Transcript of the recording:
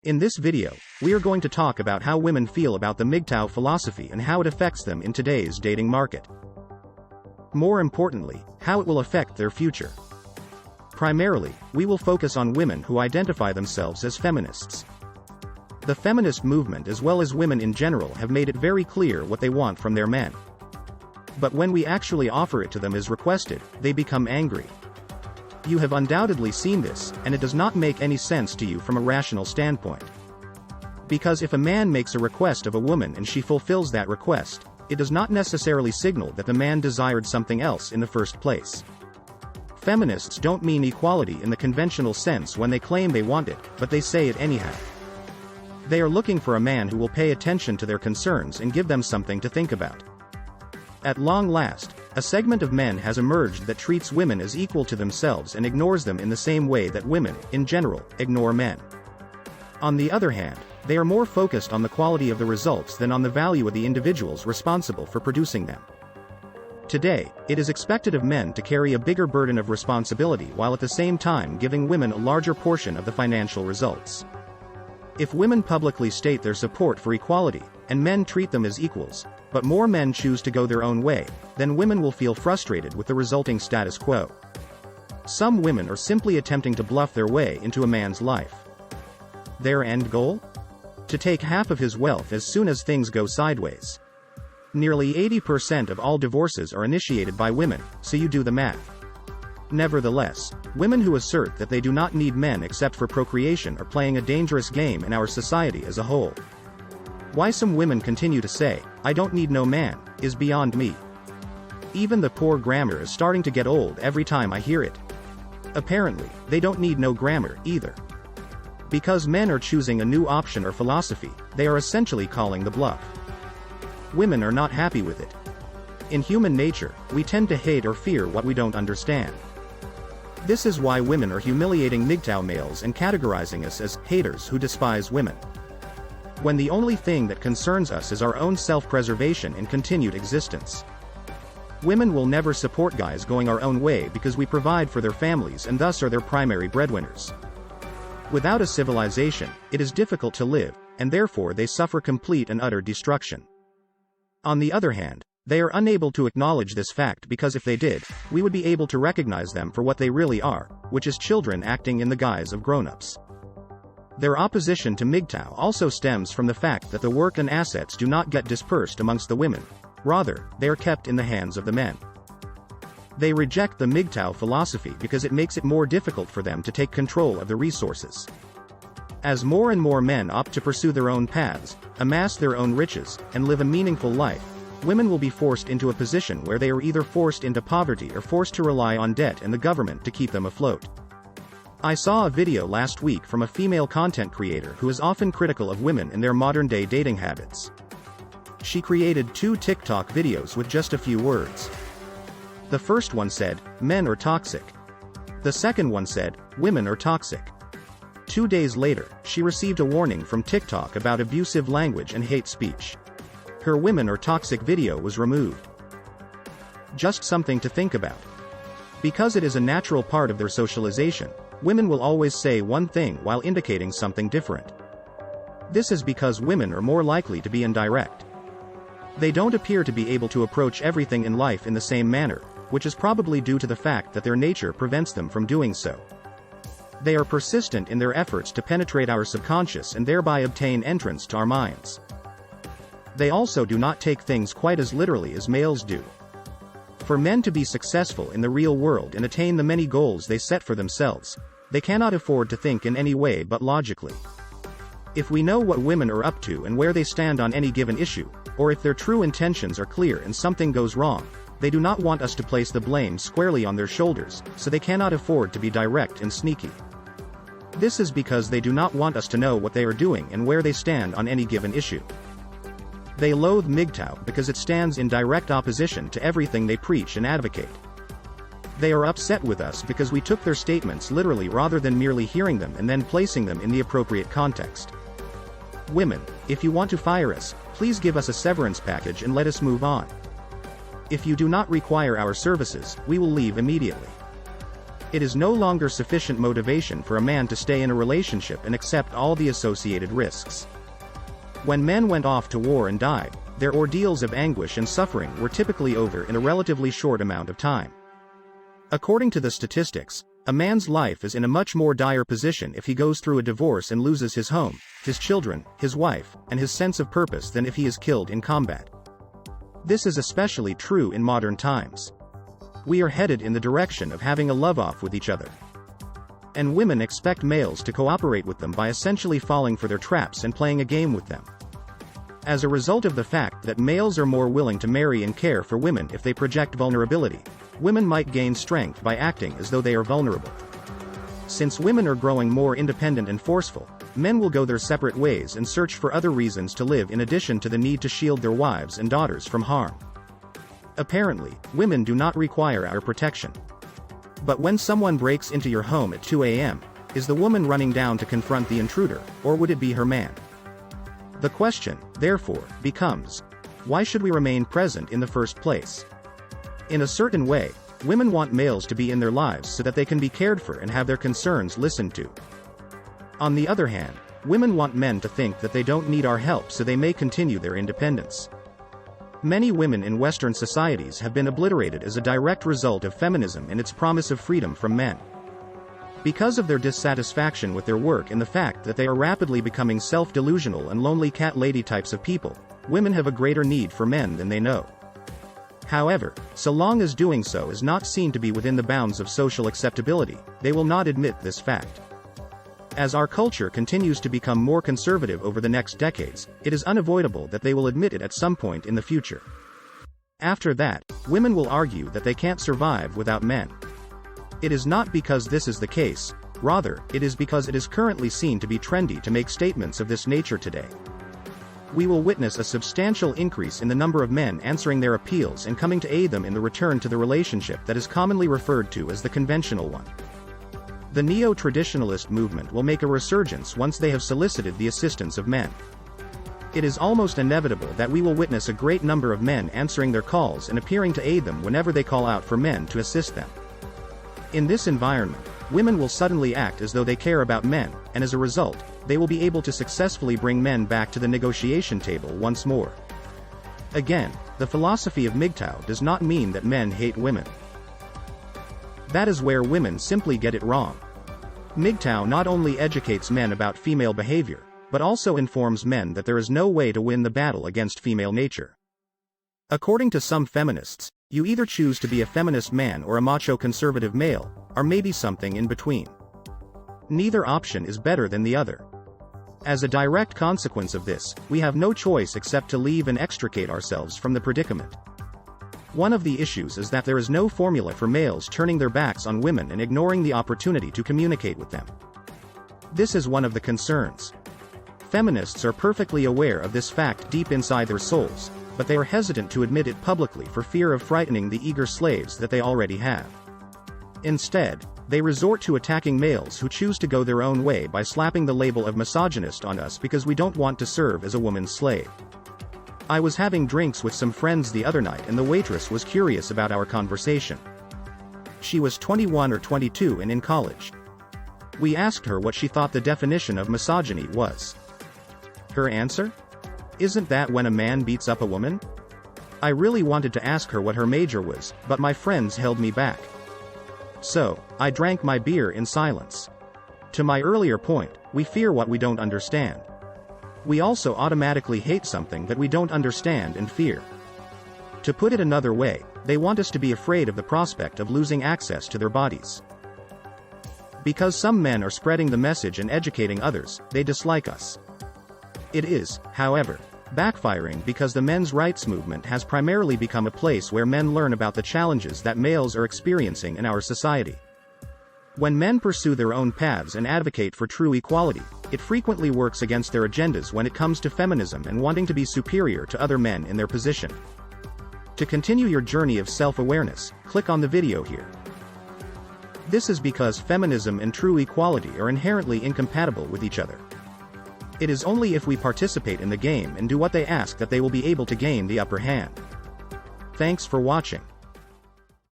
In this video, we are going to talk about how women feel about the MGTOW philosophy and how it affects them in today's dating market. More importantly, how it will affect their future. Primarily, we will focus on women who identify themselves as feminists. The feminist movement as well as women in general have made it very clear what they want from their men. But when we actually offer it to them as requested, they become angry. You have undoubtedly seen this, and it does not make any sense to you from a rational standpoint. Because if a man makes a request of a woman and she fulfills that request, it does not necessarily signal that the man desired something else in the first place. Feminists don't mean equality in the conventional sense when they claim they want it, but they say it anyhow. They are looking for a man who will pay attention to their concerns and give them something to think about. At long last, a segment of men has emerged that treats women as equal to themselves and ignores them in the same way that women, in general, ignore men. On the other hand, they are more focused on the quality of the results than on the value of the individuals responsible for producing them. Today, it is expected of men to carry a bigger burden of responsibility while at the same time giving women a larger portion of the financial results. If women publicly state their support for equality, and men treat them as equals, but more men choose to go their own way, then women will feel frustrated with the resulting status quo. Some women are simply attempting to bluff their way into a man's life. Their end goal? To take half of his wealth as soon as things go sideways. Nearly 80% of all divorces are initiated by women, so you do the math. Nevertheless, women who assert that they do not need men except for procreation are playing a dangerous game in our society as a whole. Why some women continue to say, "I don't need no man," is beyond me. Even the poor grammar is starting to get old every time I hear it. Apparently, they don't need no grammar, either. Because men are choosing a new option or philosophy, they are essentially calling the bluff. Women are not happy with it. In human nature, we tend to hate or fear what we don't understand. This is why women are humiliating MGTOW males and categorizing us as haters who despise women. When the only thing that concerns us is our own self-preservation and continued existence. Women will never support guys going our own way because we provide for their families and thus are their primary breadwinners. Without a civilization, it is difficult to live, and therefore they suffer complete and utter destruction. On the other hand, they are unable to acknowledge this fact because if they did, we would be able to recognize them for what they really are, which is children acting in the guise of grown-ups. Their opposition to MGTOW also stems from the fact that the work and assets do not get dispersed amongst the women. Rather, they are kept in the hands of the men. They reject the MGTOW philosophy because it makes it more difficult for them to take control of the resources. As more and more men opt to pursue their own paths, amass their own riches, and live a meaningful life, women will be forced into a position where they are either forced into poverty or forced to rely on debt and the government to keep them afloat. I saw a video last week from a female content creator who is often critical of women and their modern-day dating habits. She created 2 TikTok videos with just a few words. The first one said, "Men are toxic." The second one said, "Women are toxic." 2 days later, she received a warning from TikTok about abusive language and hate speech. Her "Women are toxic" video was removed. Just something to think about. Because it is a natural part of their socialization, women will always say one thing while indicating something different. This is because women are more likely to be indirect. They don't appear to be able to approach everything in life in the same manner, which is probably due to the fact that their nature prevents them from doing so. They are persistent in their efforts to penetrate our subconscious and thereby obtain entrance to our minds. They also do not take things quite as literally as males do. For men to be successful in the real world and attain the many goals they set for themselves, they cannot afford to think in any way but logically. If we know what women are up to and where they stand on any given issue, or if their true intentions are clear and something goes wrong, they do not want us to place the blame squarely on their shoulders, so they cannot afford to be direct and sneaky. This is because they do not want us to know what they are doing and where they stand on any given issue. They loathe MGTOW because it stands in direct opposition to everything they preach and advocate. They are upset with us because we took their statements literally rather than merely hearing them and then placing them in the appropriate context. Women, if you want to fire us, please give us a severance package and let us move on. If you do not require our services, we will leave immediately. It is no longer sufficient motivation for a man to stay in a relationship and accept all the associated risks. When men went off to war and died, their ordeals of anguish and suffering were typically over in a relatively short amount of time. According to the statistics, a man's life is in a much more dire position if he goes through a divorce and loses his home, his children, his wife, and his sense of purpose than if he is killed in combat. This is especially true in modern times. We are headed in the direction of having a love-off with each other. And women expect males to cooperate with them by essentially falling for their traps and playing a game with them. As a result of the fact that males are more willing to marry and care for women if they project vulnerability, women might gain strength by acting as though they are vulnerable. Since women are growing more independent and forceful, men will go their separate ways and search for other reasons to live in addition to the need to shield their wives and daughters from harm. Apparently, women do not require our protection. But when someone breaks into your home at 2 a.m., is the woman running down to confront the intruder, or would it be her man? The question, therefore, becomes, why should we remain present in the first place? In a certain way, women want males to be in their lives so that they can be cared for and have their concerns listened to. On the other hand, women want men to think that they don't need our help so they may continue their independence. Many women in Western societies have been obliterated as a direct result of feminism and its promise of freedom from men. Because of their dissatisfaction with their work and the fact that they are rapidly becoming self-delusional and lonely cat lady types of people, women have a greater need for men than they know. However, so long as doing so is not seen to be within the bounds of social acceptability, they will not admit this fact. As our culture continues to become more conservative over the next decades, it is unavoidable that they will admit it at some point in the future. After that, women will argue that they can't survive without men. It is not because this is the case, rather, it is because it is currently seen to be trendy to make statements of this nature today. We will witness a substantial increase in the number of men answering their appeals and coming to aid them in the return to the relationship that is commonly referred to as the conventional one. The neo-traditionalist movement will make a resurgence once they have solicited the assistance of men. It is almost inevitable that we will witness a great number of men answering their calls and appearing to aid them whenever they call out for men to assist them. In this environment, women will suddenly act as though they care about men, and as a result, they will be able to successfully bring men back to the negotiation table once more. Again, the philosophy of MGTOW does not mean that men hate women. That is where women simply get it wrong. MGTOW not only educates men about female behavior, but also informs men that there is no way to win the battle against female nature. According to some feminists, you either choose to be a feminist man or a macho conservative male, or maybe something in between. Neither option is better than the other. As a direct consequence of this, we have no choice except to leave and extricate ourselves from the predicament. One of the issues is that there is no formula for males turning their backs on women and ignoring the opportunity to communicate with them. This is one of the concerns. Feminists are perfectly aware of this fact deep inside their souls, but they are hesitant to admit it publicly for fear of frightening the eager slaves that they already have. Instead, they resort to attacking males who choose to go their own way by slapping the label of misogynist on us because we don't want to serve as a woman's slave. I was having drinks with some friends the other night and the waitress was curious about our conversation. She was 21 or 22 and in college. We asked her what she thought the definition of misogyny was. Her answer? Isn't that when a man beats up a woman? I really wanted to ask her what her major was, but my friends held me back. So, I drank my beer in silence. To my earlier point, we fear what we don't understand. We also automatically hate something that we don't understand and fear. To put it another way, they want us to be afraid of the prospect of losing access to their bodies. Because some men are spreading the message and educating others, they dislike us. It is, however, backfiring because the men's rights movement has primarily become a place where men learn about the challenges that males are experiencing in our society. When men pursue their own paths and advocate for true equality, it frequently works against their agendas when it comes to feminism and wanting to be superior to other men in their position. To continue your journey of self-awareness, click on the video here. This is because feminism and true equality are inherently incompatible with each other. It is only if we participate in the game and do what they ask that they will be able to gain the upper hand. Thanks for watching.